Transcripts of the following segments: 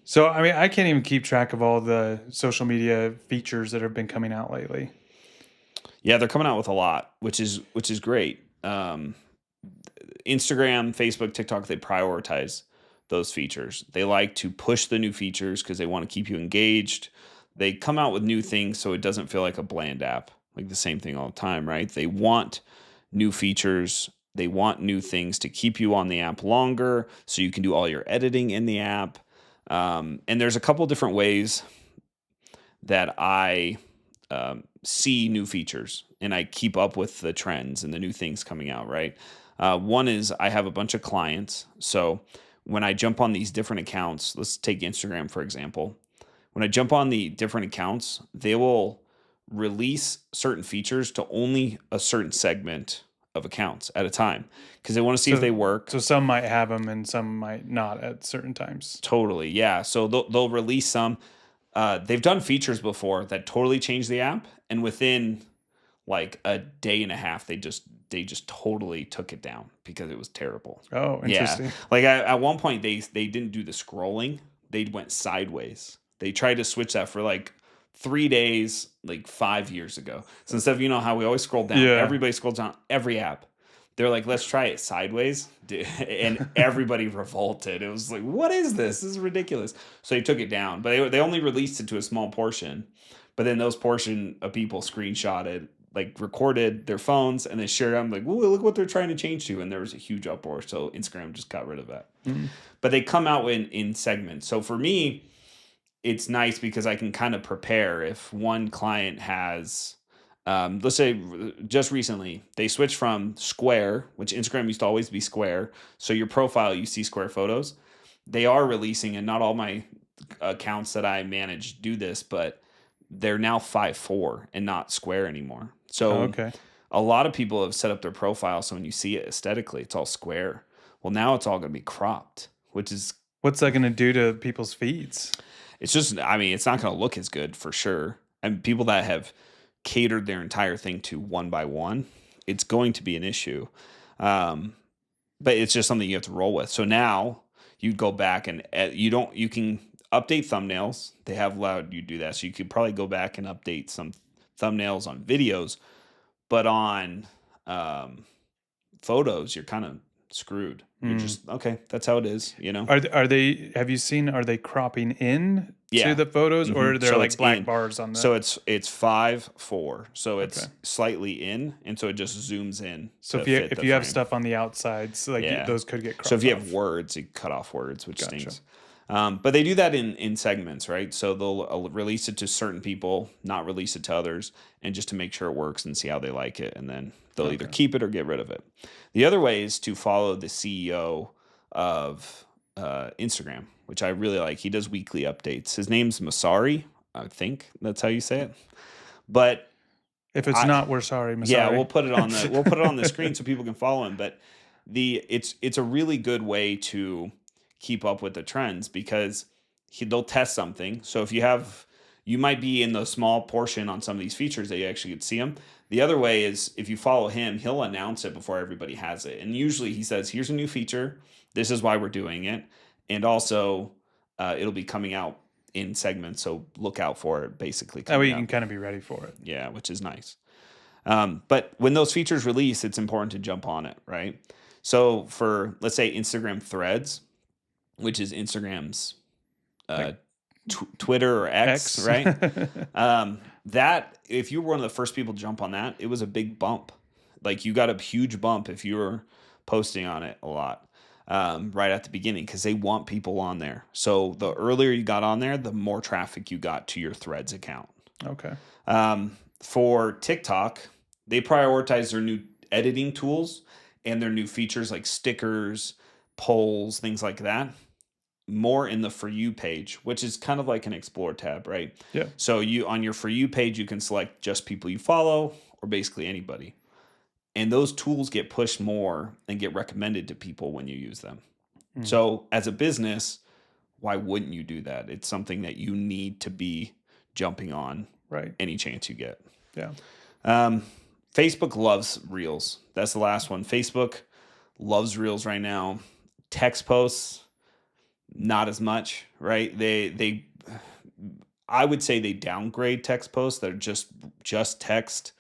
So, I mean, I can't even keep track of all the social media features that have been coming out lately. Yeah, they're coming out with a lot, which is great. Instagram, Facebook, TikTok, they prioritize those features. They like to push the new features because they want to keep you engaged. They come out with new things so it doesn't feel like a bland app, like the same thing all the time, right? They want new features. They want new things to keep you on the app longer so you can do all your editing in the app. And there's a couple different ways that I see new features and I keep up with the trends and the new things coming out, right? One is I have a bunch of clients. So when I jump on these different accounts, let's take Instagram, for example. When I jump on the different accounts, they will release certain features to only a certain segment of accounts at a time because they want to see if So, they work. so some might have them and some might not at certain times. Totally. Yeah. So they'll release some. They've done features before that totally changed the app, and within like a day and a half, they just totally took it down because it was terrible. Oh, Yeah, interesting. like at one point they didn't do the scrolling; they went sideways. They tried to switch that for like 3 days, like 5 years ago. So instead of how we always scroll down, Yeah. everybody scrolls down every app. They're like, let's try it sideways, and everybody revolted. It was like, what is this? This is ridiculous. So they took it down, but they only released it to a small portion. But then those portion of people screenshotted, like recorded their phones, and they shared them. Like, "Ooh, look what they're trying to change to," and there was a huge uproar. So Instagram just got rid of that. Mm. But they come out in segments. So for me, it's nice because I can kind of prepare if one client has, let's say just recently, they switched from square, which Instagram used to always be square. So your profile, you see square photos. They are releasing, and not all my accounts that I manage do this, but they're now 5:4 and not square anymore. Oh, So okay. a lot of people have set up their profile so when you see it aesthetically, it's all square. Well, now it's all going to be cropped, which is What's that going to do to people's feeds? it's just, I mean, it's not going to look as good for sure. And people that have catered their entire thing to one by one, it's going to be an issue. Um, but it's just something you have to roll with. So now you'd go back and you can update thumbnails. They have allowed you to do that. So you could probably go back and update some thumbnails on videos, but on um, photos, you're kind of screwed. You're Mm. just, okay, that's how it is. Are they? Have you seen? Are they cropping in to Yeah. the photos, or are there So it's like black in. bars on So the? it's 5:4. So Okay. it's slightly in, and so it just zooms in So to if you fit if the you have frame. stuff on the outsides, like Yeah. those could get So if cropped you have off. words, you cut off words, which Gotcha. stinks. But they do that in segments, right? So they'll release it to certain people, not release it to others, and just to make sure it works and see how they like it, and then they'll either Okay. keep it or get rid of it. The other way is to follow the CEO of Instagram, which I really like. He does weekly updates. His name's Masari, I think that's how you say it. But If it's I, not, we're sorry. I'm yeah, sorry. we'll put it on the screen so people can follow him. But it's a really good way to keep up with the trends because they'll test something. So if you might be in the small portion on some of these features that you actually could see them. The other way is if you follow him, he'll announce it before everybody has it, and usually he says, "Here's a new feature. This is why we're doing it," and also it'll be coming out in segments. So look out for it. Basically That way coming you can up. kind of be ready for it. Yeah, which is nice. But when those features release, it's important to jump on it, right? So for let's say Instagram Threads, which is Instagram's uh, Like Twitter or X, X. right? That if you were one of the first people to jump on that, it was a big bump. Like you got a huge bump if you were posting on it a lot right at the beginning because they want people on there. So the earlier you got on there, the more traffic you got to your Threads account. Okay. For TikTok, they prioritize their new editing tools and their new features like stickers, polls, things like that, more in the For You page, which is kind of like an Explore tab, right? Yeah. So you on your For You page, you can select just people you follow or basically anybody. And those tools get pushed more and get recommended to people when you use them. Mm. So as a business, why wouldn't you do that? It's something that you need to be jumping on Right. any chance you get. Yeah. Facebook loves Reels. That's the last one. Facebook loves Reels right now. Text posts, not as much, right? I would say they downgrade text posts that are just text,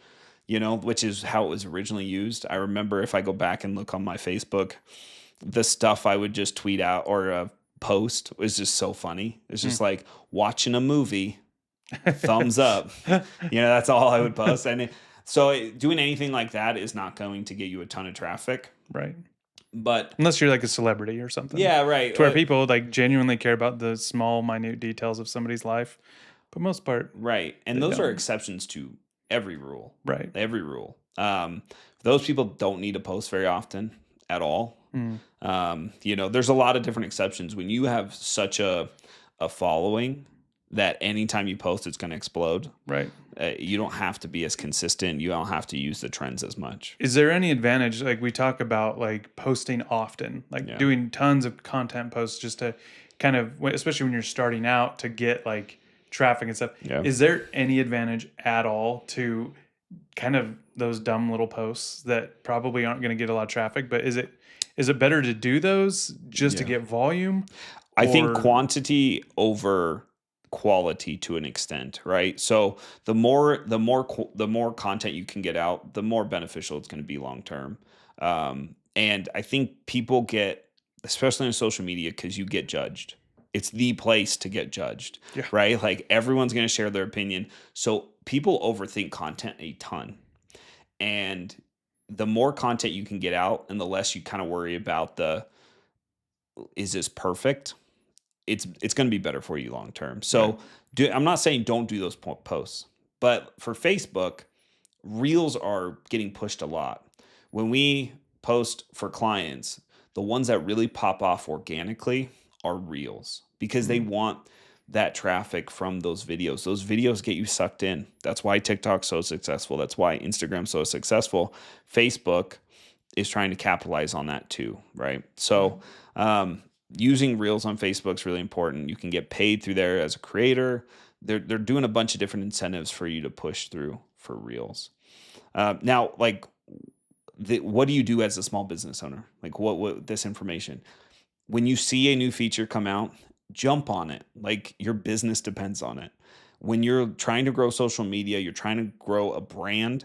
which is how it was originally used. I remember if I go back and look on my Facebook, the stuff I would just tweet out or post was just so funny. It's just like watching a movie, thumbs up. That's all I would post. And so doing anything like that is not going to get you a ton of traffic. Right. But unless you're like a celebrity or something. Yeah, right. To where people like genuinely care about the small, minute details of somebody's life. But most part. Right. And those are exceptions to every rule. Right. Every rule. Those people don't need to post very often at all. There's a lot of different exceptions. When you have such a following that anytime you post, it's going to explode. Right. You don't have to be as consistent. You don't have to use the trends as much. Is there any advantage? Like we talk about like posting often, like doing tons of content posts just to kind of, especially when you're starting out, to get like traffic and stuff. Yeah. Is there any advantage at all to kind of those dumb little posts that probably aren't going to get a lot of traffic, but is it better to do those just to get volume? I think quantity over quality to an extent, right? So the more content you can get out, the more beneficial it's going to be long term. And I think people get, especially on social media, because you get judged. It's the place to get judged, right? Like everyone's going to share their opinion. So people overthink content a ton. And the more content you can get out and the less you kind of worry about is this perfect? It's going to be better for you long term. So I'm not saying don't do those posts, but for Facebook, Reels are getting pushed a lot. When we post for clients, the ones that really pop off organically are Reels because they want that traffic from those videos. Those videos get you sucked in. That's why TikTok's so successful. That's why Instagram's so successful. Facebook is trying to capitalize on that too, right? So using Reels on Facebook is really important. You can get paid through there as a creator. They're doing a bunch of different incentives for you to push through for Reels. Now, like, what do you do as a small business owner? Like, what this information? When you see a new feature come out, jump on it. Like, your business depends on it. When you're trying to grow social media, you're trying to grow a brand,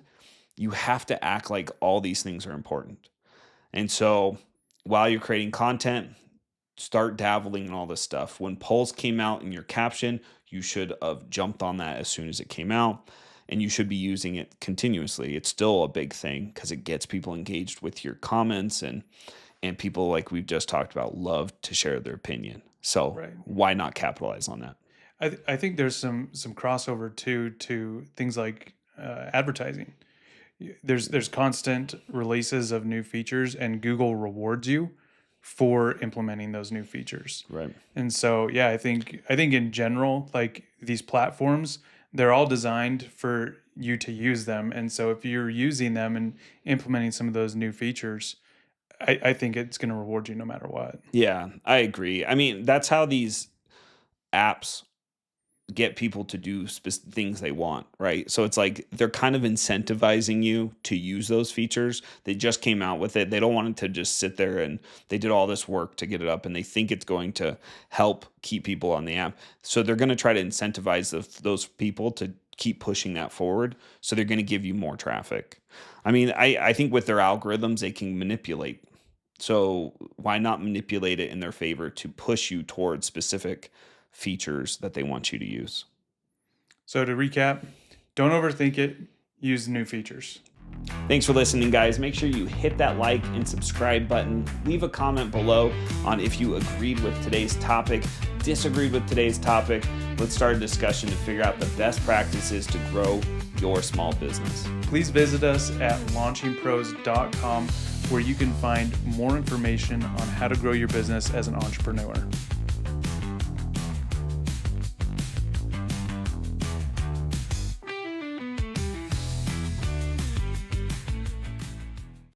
you have to act like all these things are important. And so while you're creating content, start dabbling in all this stuff. When polls came out in your caption, you should have jumped on that as soon as it came out, and you should be using it continuously. It's still a big thing because it gets people engaged with your comments, and people, like we've just talked about, love to share their opinion. So why not capitalize on that? I think there's some crossover too to things like advertising. There's constant releases of new features, and Google rewards you for implementing those new features. Right. And so, yeah, I think in general, like these platforms, they're all designed for you to use them. And so if you're using them and implementing some of those new features, I think it's going to reward you no matter what. Yeah, I agree. I mean, that's how these apps get people to do things they want, right? So it's like they're kind of incentivizing you to use those features. They just came out with it. They don't want it to just sit there, and they did all this work to get it up, and they think it's going to help keep people on the app. So they're going to try to incentivize those people to keep pushing that forward. So they're going to give you more traffic. I mean, I think with their algorithms, they can manipulate. So why not manipulate it in their favor to push you towards specific features that they want you to use? So to recap, don't overthink it. Use new features. Thanks for listening, guys. Make sure you hit that like and subscribe button. Leave a comment below on if you agreed with today's topic, disagreed with today's topic. Let's start a discussion to figure out the best practices to grow your small business. Please visit us at launchingpros.com, where you can find more information on how to grow your business as an entrepreneur.